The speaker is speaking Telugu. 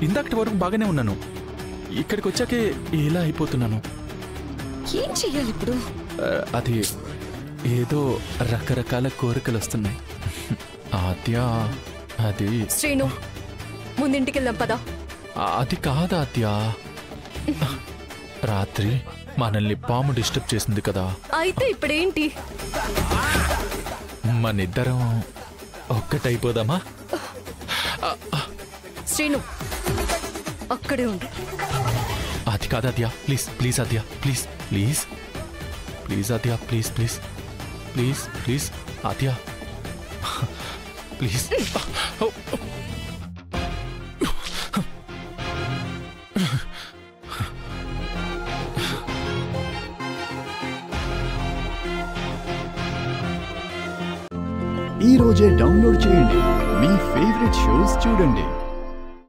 ఇందాకటి వరకు బాగానే ఉన్నాను. ఇక్కడికి వచ్చాకే ఇలా అయిపోతున్నాను. ఏం చెయ్యాలి ఇప్పుడు? అది ఏదో రకరకాల కోరికలు వస్తున్నాయి. ఆద్య, అది శ్రీను, ముందింటికి వెళ్దాం పదా. అది కాదు ఆద్య. రాత్రి మనల్ని పాము డిస్టర్బ్ చేసింది కదా. అయితే ఇప్పుడేంటి? మనిద్దరం ఒక్కటైపోదామా? శ్రీను, అక్కడే ఉండు. అది కాదు Adya, please please Adya, please please please Adya, please please please please Adya, please. ఈ రోజే డౌన్లోడ్ చేయండి. మీ ఫేవరెట్ షోస్ చూడండి.